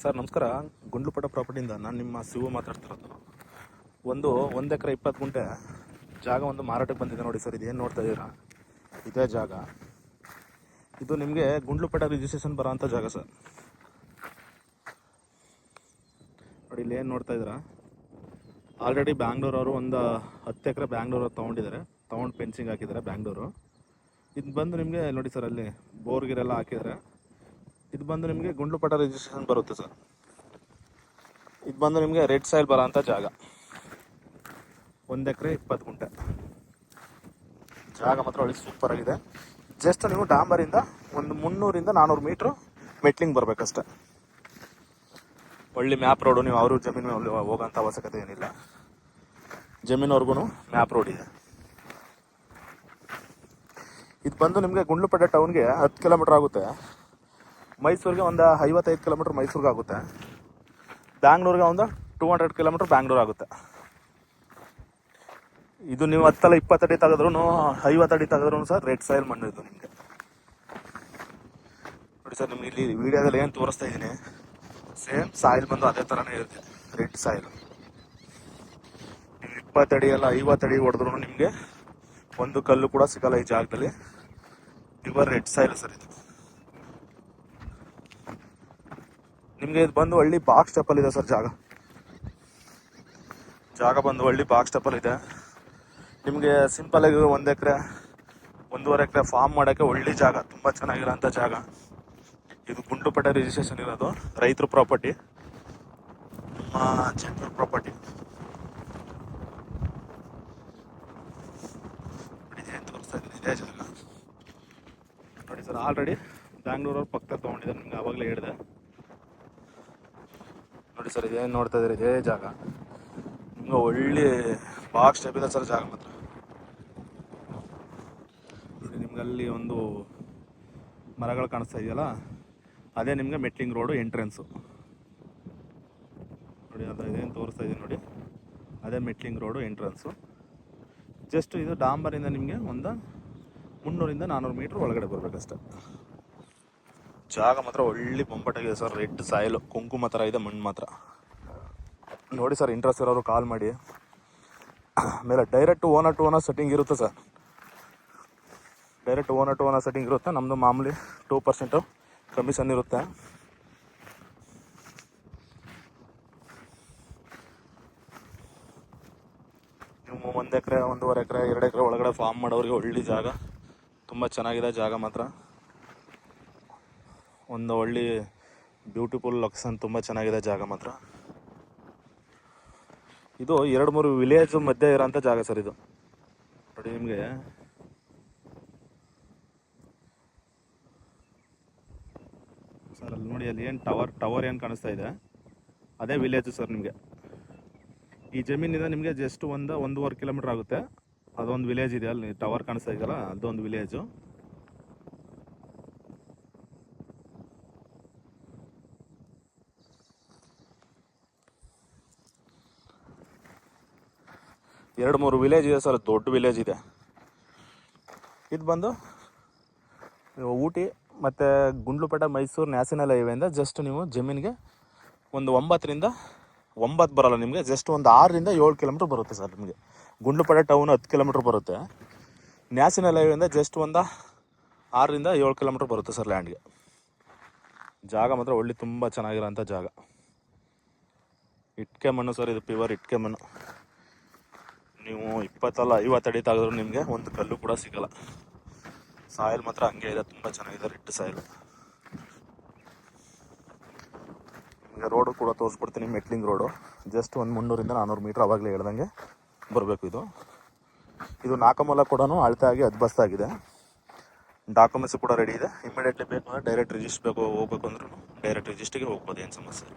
Sir ನಮಸ್ಕಾರ. ಗುಂಡ್ಲುಪೇಟೆ ಪ್ರಾಪರ್ಟಿಯಿಂದ ನಾನು ನಿಮ್ಮ ಶಿವು ಮಾತಾಡ್ತಿರೋದು. ಒಂದು ಎಕರೆ 20 ಗುಂಟೆ ಜಾಗ ಒಂದು ಮಾರಾಟಕ್ಕೆ ಬಂದಿದೆ ನೋಡಿ ಸರ್. ಇದೇನು ನೋಡ್ತಾ ಇದ್ದೀರಾ, ಇದೇ ಜಾಗ. ಇದು ನಿಮಗೆ ಗುಂಡ್ಲುಪೇಟೆ ರಿಜಿಸ್ಟ್ರೇಷನ್ ಬರೋ ಅಂಥ ಜಾಗ ಸರ್. ನೋಡಿ ಇಲ್ಲಿ ಏನು ನೋಡ್ತಾ ಇದ್ದೀರಾ, ಆಲ್ರೆಡಿ ಬ್ಯಾಂಗ್ಳೂರವರು ಒಂದು 10 ಎಕರೆ ಬ್ಯಾಂಗ್ಳೂರವ್ರು ತೊಗೊಂಡು ಫೆನ್ಸಿಂಗ್ ಹಾಕಿದ್ದಾರೆ ಬ್ಯಾಂಗ್ಳೂರು. ಇದು ಬಂದು ನಿಮಗೆ ನೋಡಿ ಸರ್, ಅಲ್ಲಿ ಬೋರ್ಗಿರೆಲ್ಲ ಹಾಕಿದ್ದಾರೆ. ಇದು ಬಂದು ನಿಮಗೆ ಗುಂಡ್ಲುಪೇಟೆ ರಿಜಿಸ್ಟ್ರೇಷನ್ ಬರುತ್ತೆ ಸರ್. ಇದು ಬಂದು ನಿಮಗೆ ರೆಡ್ ಸಾಯಿಲ್ ಬರೋ ಅಂಥ ಜಾಗ. 1 ಎಕರೆ 20 ಗುಂಟೆ ಜಾಗ ಮಾತ್ರ ಒಳ್ಳೆ ಸೂಪರ್ ಆಗಿದೆ. ಜಸ್ಟ್ ನೀವು ಡಾಂಬರಿಂದ ಒಂದು 300-400 ಮೀಟ್ರು ಮೆಟ್ಲಿಂಗ್ ಬರಬೇಕಷ್ಟೆ. ಒಳ್ಳೆ ಮ್ಯಾಪ್ ರೋಡು. ನೀವು ಅವರು ಜಮೀನು ಹೋಗೋಂಥ ಅವಶ್ಯಕತೆ ಏನಿಲ್ಲ. ಜಮೀನವ್ರಿಗೂ ಮ್ಯಾಪ್ ರೋಡ್ ಇದೆ. ಇದು ಬಂದು ನಿಮಗೆ ಗುಂಡ್ಲುಪೇಟೆ ಟೌನ್ಗೆ 10 ಕಿಲೋಮೀಟ್ರ್ ಆಗುತ್ತೆ. ಮೈಸೂರಿಗೆ ಒಂದು 55 ಕಿಲೋಮೀಟ್ರ್ ಮೈಸೂರಿಗೆ ಆಗುತ್ತೆ. ಬ್ಯಾಂಗ್ಳೂರಿಗೆ ಒಂದು 200 ಕಿಲೋಮೀಟ್ರ್ ಬ್ಯಾಂಗ್ಳೂರು ಆಗುತ್ತೆ. ಇದು ನೀವು 10 20 ಅಡಿ ತೆಗೆದ್ರೂ 50 ಅಡಿ ತೆಗೆದ್ರೂ ಸರ್ ರೆಡ್ ಸಾಯಿಲ್ ಮಣ್ಣು ಇದು ನಿಮಗೆ. ನೋಡಿ ಸರ್, ನಿಮ್ಗೆ ಇಲ್ಲಿ ವಿಡಿಯೋದಲ್ಲಿ ಏನು ತೋರಿಸ್ತಾ ಇದ್ದೀನಿ ಸೇಮ್ ಸಾಯಿಲ್ ಬಂದು ಅದೇ ಥರನೇ ಇರುತ್ತೆ, ರೆಡ್ ಸಾಯಿಲ್. ನೀವು 20 ಅಡಿ ಅಲ್ಲ 50 ಅಡಿ ಹೊಡೆದ್ರೂ ನಿಮಗೆ ಒಂದು ಕಲ್ಲು ಕೂಡ ಸಿಗಲ್ಲ ಈ ಜಾಗದಲ್ಲಿ. ಪ್ಯೂರ್ ರೆಡ್ ಸಾಯಿಲ್ ಸರ್ ಇದು. ನಿಮಗೆ ಇದು ಬಂದು ಹಳ್ಳಿ ಬಾಕ್ಸ್ ಸ್ಟೆಪ್ಪಲ್ಲಿ ಇದೆ ಸರ್ ಜಾಗ ಬಂದು ಹಳ್ಳಿ ಬಾಕ್ಸ್ ಸ್ಟೆಪ್ಪಲ್ಲಿ ಇದೆ. ನಿಮಗೆ ಸಿಂಪಲಾಗಿ 1 ಎಕರೆ 1.5 ಎಕರೆ ಫಾರ್ಮ್ ಮಾಡೋಕ್ಕೆ ಒಳ್ಳೆ ಜಾಗ, ತುಂಬ ಚೆನ್ನಾಗಿರೋಂಥ ಜಾಗ ಇದು. ಗುಂಡ್ಲುಪೇಟೆ ರಿಜಿಸ್ಟ್ರೇಷನ್ ಇರೋದು, ರೈತರ ಪ್ರಾಪರ್ಟಿ, ನಮ್ಮ ಜನರ ಪ್ರಾಪರ್ಟಿ. ತೋರಿಸ್ತಾ ಇದ್ದೀನಿ ಇದೇ ಜಾಗ ನೋಡಿ ಸರ್. ಆಲ್ರೆಡಿ ಬ್ಯಾಂಗ್ಳೂರವ್ರು ಪಕ್ಕದಲ್ಲಿ ತೊಗೊಂಡಿದ್ದಾರೆ, ನಿಮ್ಗೆ ಆವಾಗಲೇ ಹೇಳಿದೆ ನೋಡಿ ಸರ್. ಇದೇನು ನೋಡ್ತಾ ಇದ್ದೀರಿ, ಇದೇ ಜಾಗ. ನಿಮ್ಗೆ ಒಳ್ಳೆ ಬಾಕ್ಸ್ ಸ್ಟೆಪ್ ಇದೆ ಸರ್ ಜಾಗ ಮಾತ್ರ. ನೋಡಿ ನಿಮ್ಗೆ ಅಲ್ಲಿ ಒಂದು ಮರಗಳು ಕಾಣಿಸ್ತಾ ಇದೆಯಲ್ಲ, ಅದೇ ನಿಮಗೆ ಮೆಟ್ಲಿಂಗ್ ರೋಡು ಎಂಟ್ರೆನ್ಸು ನೋಡಿ. ಅದು ಇದೇನು ತೋರಿಸ್ತಾ ಇದ್ದೀನಿ ನೋಡಿ, ಅದೇ ಮೆಟ್ಲಿಂಗ್ ರೋಡು ಎಂಟ್ರೆನ್ಸು. ಜಸ್ಟ್ ಇದು ಡಾಂಬರಿಂದ ನಿಮಗೆ ಒಂದು 300-400 ಮೀಟ್ರ್ ಒಳಗಡೆ ಬರಬೇಕಷ್ಟೆ. ಜಾಗ ಮಾತ್ರ ಒಳ್ಳೆ ಬೊಂಬಾಟಾಗಿದೆ ಸರ್. ರೆಡ್ ಸಾಯಿಲು ಕುಂಕುಮ ಥರ ಇದೆ ಮಣ್ಣು ಮಾತ್ರ. ನೋಡಿ ಸರ್, ಇಂಟ್ರೆಸ್ಟ್ ಇರೋರು ಕಾಲ್ ಮಾಡಿ. ಆಮೇಲೆ direct owner to owner setting ಇರುತ್ತೆ sir. Direct owner to owner setting ಇರುತ್ತೆ. ನಮ್ಮದು ಮಾಮೂಲಿ 2% ಕಮಿಷನ್ ಇರುತ್ತೆ. ನೀವು 1 ಎಕರೆ 1.5 ಎಕರೆ 2 ಎಕರೆ ಒಳಗಡೆ ಫಾರ್ಮ್ ಮಾಡೋರಿಗೆ ಒಳ್ಳೆ ಜಾಗ, ತುಂಬ ಚೆನ್ನಾಗಿದೆ ಜಾಗ ಮಾತ್ರ. ಒಂದು ಒಳ್ಳೆ ಬ್ಯೂಟಿಫುಲ್ ಲೊಕೇಶನ್, ತುಂಬ ಚೆನ್ನಾಗಿದೆ ಜಾಗ ಮಾತ್ರ. ಇದು 2-3 ವಿಲೇಜ್ ಮಧ್ಯೆ ಇರೋಂಥ ಜಾಗ ಸರ್ ಇದು. ನೋಡಿ ನಿಮಗೆ ಸರ್ ಅಲ್ಲಿ ನೋಡಿ, ಅಲ್ಲಿ ಏನು ಟವರ್ ಏನು ಕಾಣಿಸ್ತಾ ಇದೆ ಅದೇ ವಿಲೇಜು ಸರ್. ನಿಮಗೆ ಈ ಜಮೀನಿಂದ ನಿಮಗೆ ಜಸ್ಟ್ 1-1.5 ಕಿಲೋಮೀಟ್ರ್ ಆಗುತ್ತೆ. ಅದೊಂದು ವಿಲೇಜ್ ಇದೆ, ಅಲ್ಲಿ ಟವರ್ ಕಾಣಿಸ್ತಾ ಇದೆಯಲ್ಲ ಅದೊಂದು ವಿಲೇಜು. ಎರಡು ಮೂರು ವಿಲೇಜ್ ಇದೆ ಸರ್, ದೊಡ್ಡ ವಿಲೇಜ್ ಇದೆ. ಇದು ಬಂದು ಊಟಿ ಮತ್ತು ಗುಂಡ್ಲುಪೇಟೆ ಮೈಸೂರು ನ್ಯಾಷನಲ್ ಹೈವೇಯಿಂದ ಜಸ್ಟ್ ನೀವು ಜಮೀನಿಗೆ ಒಂದು 9 ಬರೋಲ್ಲ ನಿಮಗೆ, ಜಸ್ಟ್ ಒಂದು 6-7 ಕಿಲೋಮೀಟ್ರ್ ಬರುತ್ತೆ ಸರ್. ನಿಮಗೆ ಗುಂಡ್ಲುಪೇಟೆ ಟೌನ್ 10 ಕಿಲೋಮೀಟ್ರ್ ಬರುತ್ತೆ. ನ್ಯಾಷನಲ್ ಹೈವೇಯಿಂದ ಜಸ್ಟ್ ಒಂದು 6-7 ಕಿಲೋಮೀಟ್ರ್ ಬರುತ್ತೆ ಸರ್ ಲ್ಯಾಂಡ್ಗೆ. ಜಾಗ ಮಾತ್ರ ಒಳ್ಳೆ ತುಂಬ ಚೆನ್ನಾಗಿರೋಂಥ ಜಾಗ. ಇಟ್ಕೆ ಮಣ್ಣು ಸರ್ ಇದು, ಪ್ಯೂರ್ ಇಟ್ಕೆ ಮಣ್ಣು. ನೀವು 20 50 ಅಡಿ ತೆಗೆದ್ರೂ ನಿಮಗೆ ಒಂದು ಕಲ್ಲು ಕೂಡ ಸಿಗಲ್ಲ. ಸಾಯಿಲ್ ಮಾತ್ರ ಹಂಗೆ ಇದೆ, ತುಂಬ ಚೆನ್ನಾಗಿದೆ ರೆಡ್ ಸಾಯಿಲ್. ನಿಮಗೆ ರೋಡು ಕೂಡ ತೋರಿಸ್ಕೊಡ್ತೀನಿ, ಮೆಟ್ಲಿಂಗ್ ರೋಡು. ಜಸ್ಟ್ ಒಂದು 300-400 ಮೀಟ್ರ್ ಆವಾಗಲೇ ಹೇಳ್ದಂಗೆ ಬರಬೇಕು. ಇದು 4 ಮೂಲ ಕೂಡ ಅಳತೆ ಆಗಿ ಅದ್ಬಸ್ತಾಗಿದೆ. ಡಾಕ್ಯುಮೆಂಟ್ಸ್ ಕೂಡ ರೆಡಿ ಇದೆ. ಇಮಿಡಿಯೇಟ್ಲಿ ಬೇಕು ಅಂದರೆ ಡೈರೆಕ್ಟ್ ರಿಜಿಸ್ಟ್ರ್ ಹೋಗ್ಬೇಕು ಅಂದ್ರೂ ಡೈರೆಕ್ಟ್ ರಿಜಿಸ್ಟ್ರಿಗೆ ಹೋಗ್ಬೋದು, ಏನು ಸಮಸ್ಯೆ.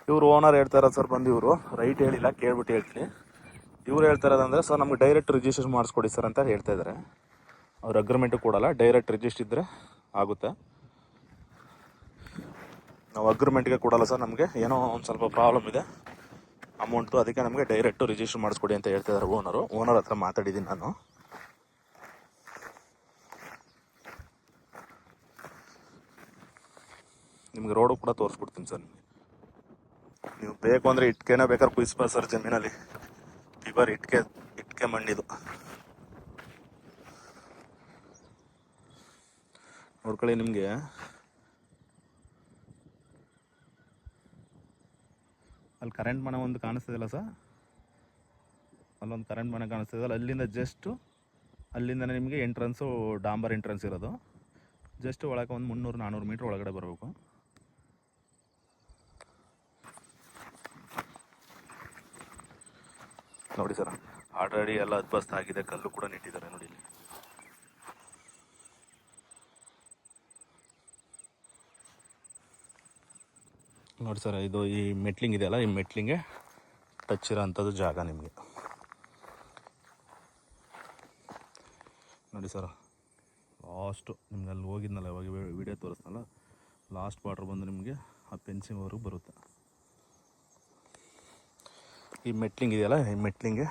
ಇವರು ಓನರ್ ಹೇಳ್ತಾ ಇರೋದು ಸರ್, ಬಂದು ಇವರು ರೈಟ್ ಹೇಳಿಲ್ಲ, ಕೇಳ್ಬಿಟ್ಟು ಹೇಳ್ತೀನಿ. ಇವ್ರು ಹೇಳ್ತಾ ಇರೋದಂದರೆ ಸರ್ ನಮ್ಗೆ ಡೈರೆಕ್ಟ್ ರಿಜಿಸ್ಟ್ರೇಷನ್ ಮಾಡಿಸ್ಕೊಡಿ ಸರ್ ಅಂತ ಹೇಳ್ತಾ ಇದ್ದಾರೆ. ಅವ್ರು ಅಗ್ರಿಮೆಂಟು ಕೊಡಲ್ಲ, ಡೈರೆಕ್ಟ್ ರಿಜಿಸ್ಟ್ರ್ ಇದ್ದರೆ ಆಗುತ್ತೆ. ನಾವು ಅಗ್ರಿಮೆಂಟ್ಗೆ ಕೊಡಲ್ಲ ಸರ್, ನಮಗೆ ಏನೋ ಒಂದು ಸ್ವಲ್ಪ ಪ್ರಾಬ್ಲಮ್ ಇದೆ ಅಮೌಂಟು, ಅದಕ್ಕೆ ನಮಗೆ ಡೈರೆಕ್ಟು ರಿಜಿಸ್ಟ್ರ್ ಮಾಡಿಸ್ಕೊಡಿ ಅಂತ ಹೇಳ್ತಾ ಇದ್ದಾರೆ ಓನರ್ ಹತ್ರ ಮಾತಾಡಿದ್ದೀನಿ ನಾನು. ನಿಮ್ಗೆ ರೋಡು ಕೂಡ ತೋರಿಸ್ಬಿಡ್ತೀನಿ ಸರ್. ನೀವು ಬೇಕು ಅಂದರೆ ಇಟ್ಕೆನ ಬೇಕಾದ್ರೆ ಕುಯಿಸ್ಬೋದು ಸರ್ ಜಮೀನಲ್ಲಿ. ಫೀವರ್ ಇಟ್ಕೆ ಮಣ್ಣಿದು ನೋಡ್ಕೊಳ್ಳಿ. ನಿಮಗೆ ಅಲ್ಲಿ ಕರೆಂಟ್ ಮನೆ ಒಂದು ಕಾಣಿಸ್ತದಲ್ಲ ಸರ್, ಅಲ್ಲೊಂದು ಕರೆಂಟ್ ಮನೆ ಕಾಣಿಸ್ತದಲ್ಲ, ಅಲ್ಲಿಂದ ಜಸ್ಟು ಅಲ್ಲಿಂದನೇ ನಿಮಗೆ ಎಂಟ್ರೆನ್ಸು ಡಾಂಬರ್ ಎಂಟ್ರೆನ್ಸ್ ಇರೋದು. ಜಸ್ಟ್ ಒಳಗೆ ಒಂದು 300-400 ಮೀಟ್ರ್ ಒಳಗಡೆ ಬರಬೇಕು. ನೋಡಿ ಸರ್, ಆಲ್ರೆಡಿ ಎಲ್ಲ ಅದ್ಬಸ್ತ ಆಗಿದೆ, ಕಲ್ಲು ಕೂಡ ನೆಟ್ಟಿದ್ದಾರೆ ನೋಡಿ ಇಲ್ಲಿ. ನೋಡಿ ಸರ್, ಇದು ಈ ಮೆಟ್ಲಿಂಗ್ ಇದೆಯಲ್ಲ, ಈ ಮೆಟ್ಲಿಂಗೆ ಟಚ್ ಇರೋ ಅಂಥದ್ದು ಜಾಗ ನಿಮಗೆ. ನೋಡಿ ಸರ್, ಲಾಸ್ಟು ನಿಮ್ಗೆ ಅಲ್ಲಿ ಹೋಗಿದ್ನಲ್ಲ, ಇವಾಗ ವಿಡಿಯೋ ತೋರಿಸ್ನಲ್ಲ, ಲಾಸ್ಟ್ ಬಾರ್ಡ್ರ್ ಬಂದು ನಿಮಗೆ ಆ ಫೆನ್ಸಿಂಗ್ವರೆಗೂ ಬರುತ್ತೆ. ಈ ಮೆಟ್ಲಿಂಗ್ ಇದೆಯಲ್ಲ, ಈ ಮೆಟ್ಲಿಂಗೆ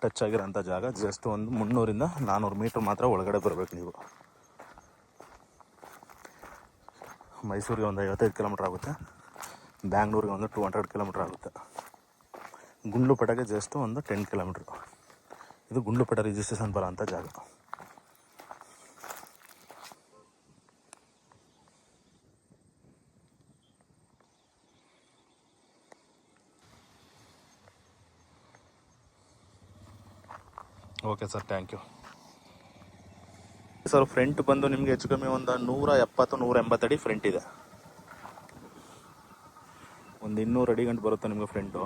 ಟಚ್ ಆಗಿರೋಂಥ ಜಾಗ. ಜಸ್ಟ್ ಒಂದು 300-400 ಮೀಟ್ರ್ ಮಾತ್ರ ಒಳಗಡೆ ಬರಬೇಕು ನೀವು. ಮೈಸೂರಿಗೆ ಒಂದು 55 ಕಿಲೋಮೀಟ್ರ್ ಆಗುತ್ತೆ, ಬ್ಯಾಂಗ್ಳೂರಿಗೆ ಒಂದು 200 ಕಿಲೋಮೀಟ್ರ್ ಆಗುತ್ತೆ. ಗುಂಡ್ಲುಪೇಟೆಗೆ ಜಸ್ಟ್ ಒಂದು 10 ಕಿಲೋಮೀಟ್ರ್. ಇದು ಗುಂಡ್ಲುಪೇಟೆ ರಿಜಿಸ್ಟ್ರೇಷನ್ ಬರೋ ಅಂಥ ಜಾಗ. Okay sir, thank you sir. Front ಬಂದು ನಿಮಗೆ ಹೆಚ್ಚು ಕಮ್ಮಿ ಒಂದು 170-180 ಅಡಿ ಫ್ರಂಟ್ ಇದೆ. ಒಂದು 200 ಅಡಿ ಗಂಟು ಬರುತ್ತೆ ನಿಮಗೆ ಫ್ರಂಟು.